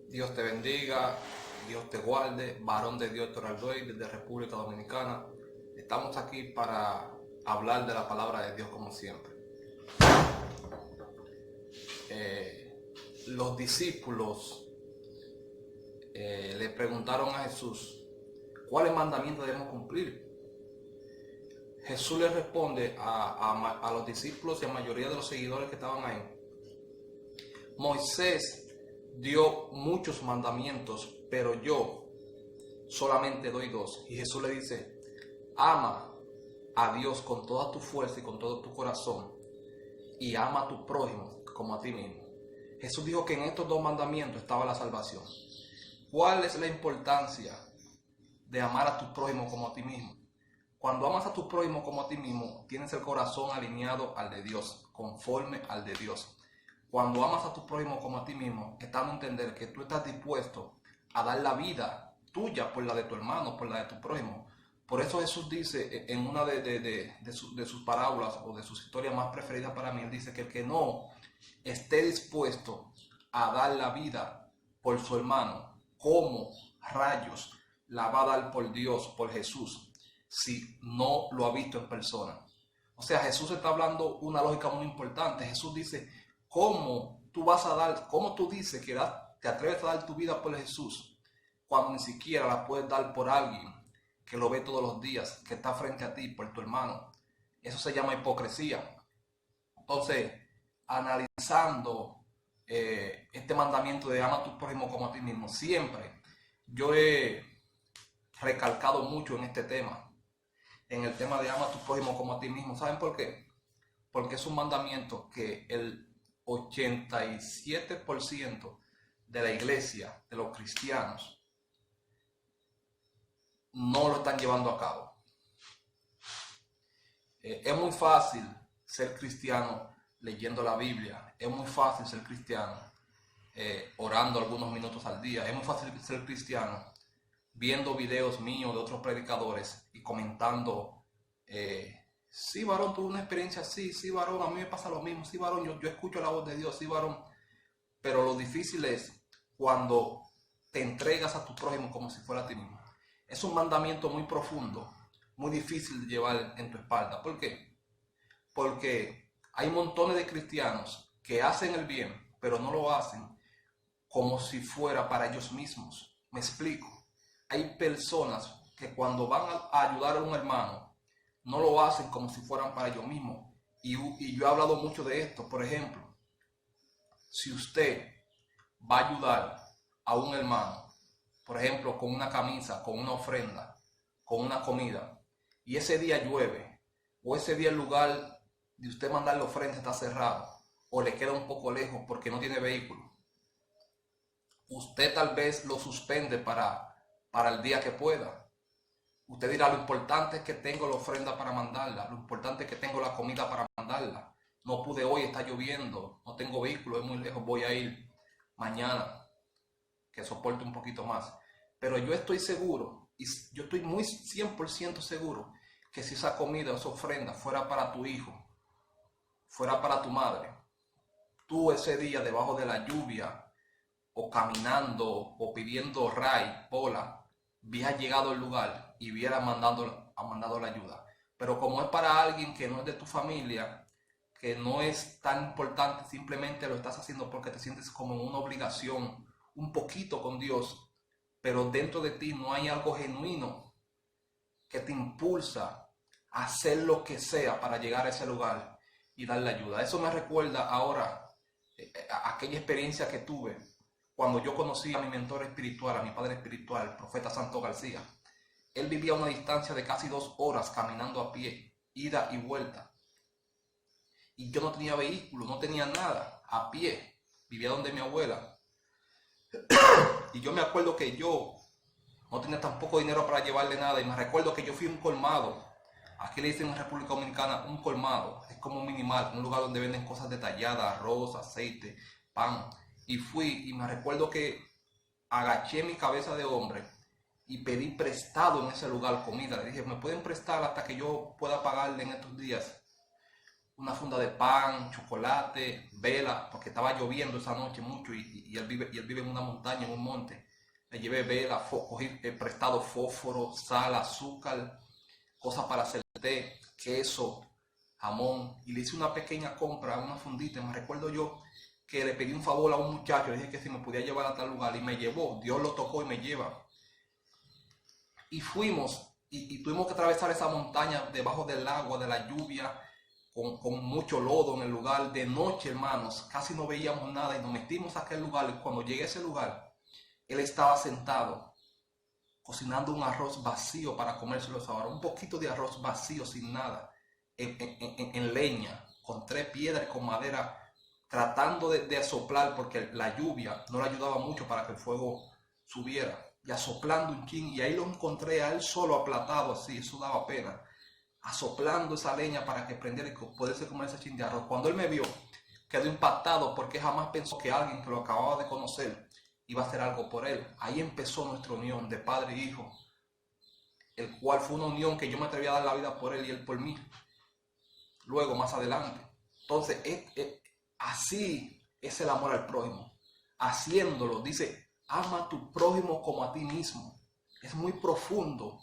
Dios te bendiga, Dios te guarde, varón de Dios Toraldoy desde República Dominicana. Estamos aquí para hablar de la palabra de Dios como siempre. Los discípulos le preguntaron a Jesús, ¿cuáles mandamientos debemos cumplir? Jesús le responde a los discípulos y a la mayoría de los seguidores que estaban ahí. Moisés dio muchos mandamientos, pero yo solamente doy dos. Y Jesús le dice, ama a Dios con toda tu fuerza y con todo tu corazón, y ama a tu prójimo como a ti mismo. Jesús dijo que en estos dos mandamientos estaba la salvación. ¿Cuál es la importancia de amar a tu prójimo como a ti mismo? Cuando amas a tu prójimo como a ti mismo, tienes el corazón alineado al de Dios, conforme al de Dios. Cuando amas a tu prójimo como a ti mismo, estás dando a entender que tú estás dispuesto a dar la vida tuya por la de tu hermano, por la de tu prójimo. Por eso Jesús dice en una de sus parábolas o de sus historias más preferidas para mí, él dice que el que no esté dispuesto a dar la vida por su hermano, ¿cómo rayos la va a dar por Dios, por Jesús, si no lo ha visto en persona? O sea, Jesús está hablando una lógica muy importante. Jesús dice, ¿cómo tú vas a dar, cómo tú dices que te atreves a dar tu vida por Jesús cuando ni siquiera la puedes dar por alguien que lo ve todos los días, que está frente a ti, por tu hermano? Eso se llama hipocresía. Entonces, analizando este mandamiento de ama a tu prójimo como a ti mismo, siempre yo he recalcado mucho en este tema, en el tema de ama a tu prójimo como a ti mismo. ¿Saben por qué? Porque es un mandamiento que el 87% de la iglesia, de los cristianos, no lo están llevando a cabo. Es muy fácil ser cristiano leyendo la Biblia, es muy fácil ser cristiano orando algunos minutos al día, es muy fácil ser cristiano viendo videos míos de otros predicadores y comentando, sí, varón, tuve una experiencia así, sí, varón, a mí me pasa lo mismo, sí, varón, yo escucho la voz de Dios, sí, varón. Pero lo difícil es cuando te entregas a tu prójimo como si fuera a ti mismo. Es un mandamiento muy profundo, muy difícil de llevar en tu espalda. ¿Por qué? Porque hay montones de cristianos que hacen el bien, pero no lo hacen como si fuera para ellos mismos. Me explico. Hay personas que cuando van a ayudar a un hermano, no lo hacen como si fueran para ellos mismos. Y yo he hablado mucho de esto. Por ejemplo, si usted va a ayudar a un hermano, por ejemplo, con una camisa, con una ofrenda, con una comida, y ese día llueve, o ese día el lugar de usted mandar la ofrenda está cerrado, o le queda un poco lejos porque no tiene vehículo, usted tal vez lo suspende para el día que pueda. Usted dirá, lo importante es que tengo la ofrenda para mandarla, lo importante es que tengo la comida para mandarla. No pude hoy, está lloviendo, no tengo vehículo, es muy lejos, voy a ir mañana, que soporte un poquito más. Pero yo estoy seguro, y yo estoy muy 100% seguro, que si esa comida o esa ofrenda fuera para tu hijo, fuera para tu madre, tú ese día debajo de la lluvia, o caminando, o pidiendo ray, bola, hubieras llegado al lugar y hubieras mandado la ayuda. Pero como es para alguien que no es de tu familia, que no es tan importante, simplemente lo estás haciendo porque te sientes como en una obligación, un poquito con Dios, pero dentro de ti no hay algo genuino que te impulsa a hacer lo que sea para llegar a ese lugar y darle ayuda. Eso me recuerda ahora a aquella experiencia que tuve cuando yo conocí a mi mentor espiritual, a mi padre espiritual, el profeta Santo García. Él vivía a una distancia de casi 2 horas caminando a pie, ida y vuelta. Y yo no tenía vehículo, no tenía nada, a pie. Vivía donde mi abuela. Y yo me acuerdo que yo no tenía tampoco dinero para llevarle nada. Y me recuerdo que yo fui a un colmado. Aquí le dicen en República Dominicana un colmado. Es como un minimal, un lugar donde venden cosas detalladas, arroz, aceite, pan. Y fui y me recuerdo que agaché mi cabeza de hombre y pedí prestado en ese lugar comida. Le dije, ¿me pueden prestar hasta que yo pueda pagarle en estos días? una funda de pan, chocolate, vela, porque estaba lloviendo esa noche mucho y él vive en una montaña, en un monte. Le llevé vela, cogí prestado fósforo, sal, azúcar, cosas para hacer té, queso, jamón, y le hice una pequeña compra, una fundita. Me recuerdo yo que le pedí un favor a un muchacho, le dije que si me podía llevar a tal lugar y me llevó. Dios lo tocó y me lleva. Y fuimos y tuvimos que atravesar esa montaña debajo del agua, de la lluvia, con mucho lodo en el lugar. De noche, hermanos, casi no veíamos nada y nos metimos a aquel lugar. Y cuando llegué a ese lugar, él estaba sentado cocinando un arroz vacío para comérselo ahora. Un poquito de arroz vacío, sin nada, en leña, con 3 piedras, con madera, tratando de soplar porque la lluvia no le ayudaba mucho para que el fuego subiera. Y asoplando un chin, y ahí lo encontré a él solo aplatado así, eso daba pena, asoplando esa leña para que prendiera y pudiese comer ese chin de arroz. Cuando él me vio, quedó impactado porque jamás pensó que alguien que lo acababa de conocer iba a hacer algo por él. Ahí empezó nuestra unión de padre e hijo, el cual fue una unión que yo me atreví a dar la vida por él y él por mí. Luego, más adelante. Entonces, así es el amor al prójimo. Haciéndolo, dice, ama a tu prójimo como a ti mismo. Es muy profundo.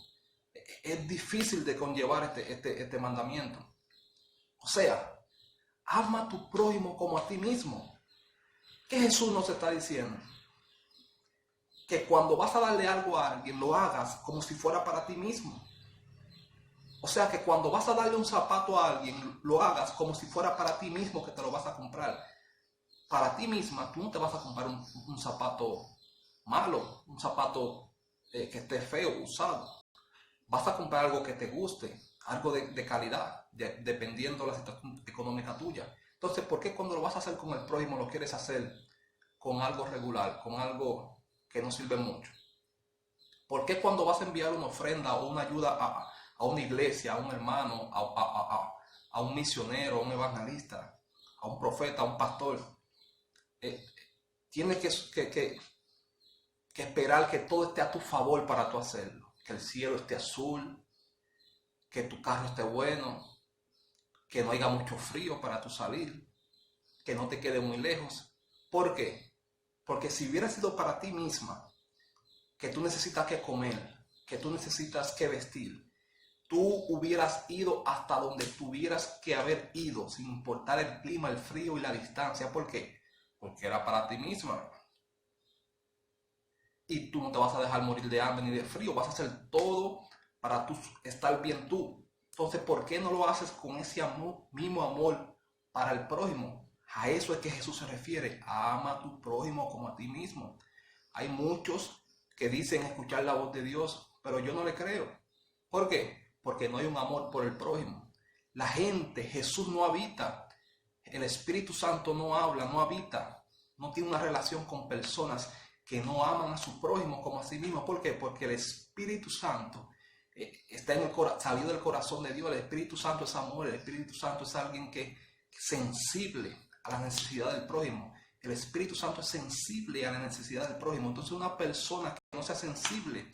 Es difícil de conllevar este mandamiento. O sea, ama a tu prójimo como a ti mismo. ¿Qué Jesús nos está diciendo? Que cuando vas a darle algo a alguien, lo hagas como si fuera para ti mismo. O sea, que cuando vas a darle un zapato a alguien, lo hagas como si fuera para ti mismo que te lo vas a comprar. Para ti misma, tú no te vas a comprar un zapato malo, un zapato que esté feo, usado. Vas a comprar algo que te guste, algo de calidad, dependiendo de la situación económica tuya. Entonces, ¿por qué cuando lo vas a hacer con el prójimo lo quieres hacer con algo regular, con algo que no sirve mucho? ¿Por qué cuando vas a enviar una ofrenda o una ayuda a una iglesia, a un hermano, a un misionero, a un evangelista, a un profeta, a un pastor, tienes que esperar que todo esté a tu favor para tú hacerlo? Que el cielo esté azul, que tu carro esté bueno, que no haya mucho frío para tú salir, que no te quede muy lejos. ¿Por qué? Porque si hubiera sido para ti misma, que tú necesitas que comer, que tú necesitas que vestir, tú hubieras ido hasta donde tuvieras que haber ido, sin importar el clima, el frío y la distancia. ¿Por qué? Porque era para ti misma. Y tú no te vas a dejar morir de hambre ni de frío, vas a hacer todo para tú estar bien tú. Entonces, ¿por qué no lo haces con ese mismo amor para el prójimo? A eso es que Jesús se refiere, ama a tu prójimo como a ti mismo. Hay muchos que dicen escuchar la voz de Dios, pero yo no le creo. ¿Por qué? Porque no hay un amor por el prójimo. La gente, Jesús no habita, el Espíritu Santo no habla, no habita, no tiene una relación con personas que no aman a su prójimo como a sí mismo. ¿Por qué? Porque el Espíritu Santo está salió del corazón de Dios. El Espíritu Santo es amor, el Espíritu Santo es alguien que es sensible a la necesidad del prójimo. El Espíritu Santo es sensible a la necesidad del prójimo. Entonces, una persona que no sea sensible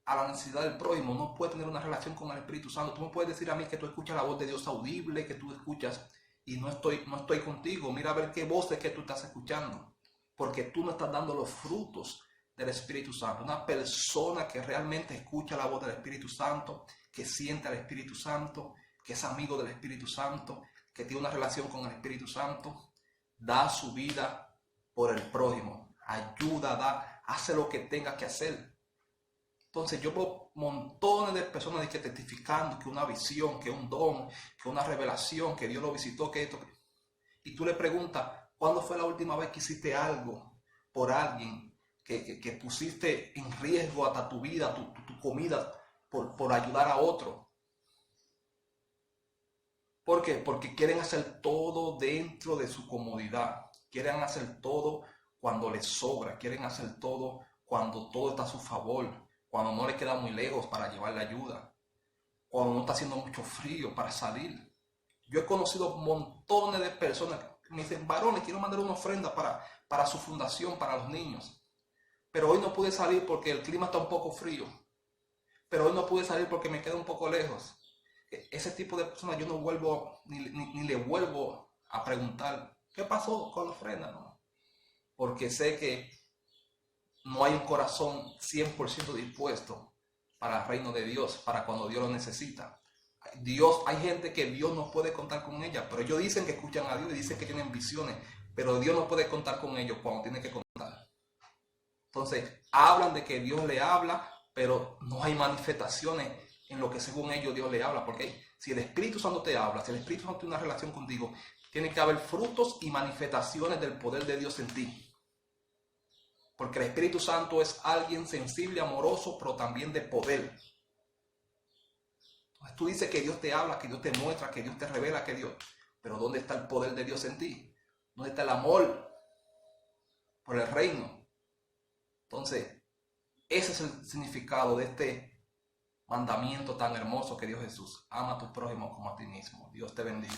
a la necesidad del prójimo no puede tener una relación con el Espíritu Santo. Tú me puedes decir a mí que tú escuchas la voz de Dios audible, que tú escuchas y no estoy contigo. Mira a ver qué voz es que tú estás escuchando, porque tú no estás dando los frutos del Espíritu Santo. Una persona que realmente escucha la voz del Espíritu Santo, que siente al Espíritu Santo, que es amigo del Espíritu Santo, que tiene una relación con el Espíritu Santo, da su vida por el prójimo, ayuda, hace lo que tenga que hacer. Entonces yo veo montones de personas que testificando que una visión, que un don, que una revelación, que Dios lo visitó, que esto. Y tú le preguntas, ¿cuándo fue la última vez que hiciste algo por alguien? Que pusiste en riesgo hasta tu vida, tu comida, por ayudar a otro. ¿Por qué? Porque quieren hacer todo dentro de su comodidad. Quieren hacer todo cuando les sobra. Quieren hacer todo cuando todo está a su favor. Cuando no les queda muy lejos para llevarle ayuda. Cuando no está haciendo mucho frío para salir. Yo he conocido montones de personas que me dicen, varones, quiero mandar una ofrenda para su fundación, para los niños. Pero hoy no pude salir porque el clima está un poco frío. Pero hoy no pude salir porque me queda un poco lejos. ese tipo de personas yo no vuelvo, ni le vuelvo a preguntar, ¿qué pasó con la ofrenda? No. Porque sé que no hay un corazón 100% dispuesto para el reino de Dios, para cuando Dios lo necesita. Hay gente que Dios no puede contar con ella, pero ellos dicen que escuchan a Dios y dicen que tienen visiones, pero Dios no puede contar con ellos cuando tiene que contar. Entonces, hablan de que Dios le habla, pero no hay manifestaciones en lo que según ellos Dios le habla, porque si el Espíritu Santo te habla, si el Espíritu Santo tiene una relación contigo, tiene que haber frutos y manifestaciones del poder de Dios en ti. Porque el Espíritu Santo es alguien sensible, amoroso, pero también de poder. Entonces tú dices que Dios te habla, que Dios te muestra, que Dios te revela, que Dios... Pero ¿dónde está el poder de Dios en ti? ¿Dónde está el amor por el reino? Entonces, ese es el significado de este mandamiento tan hermoso que dio Jesús. Ama a tu prójimo como a ti mismo. Dios te bendiga.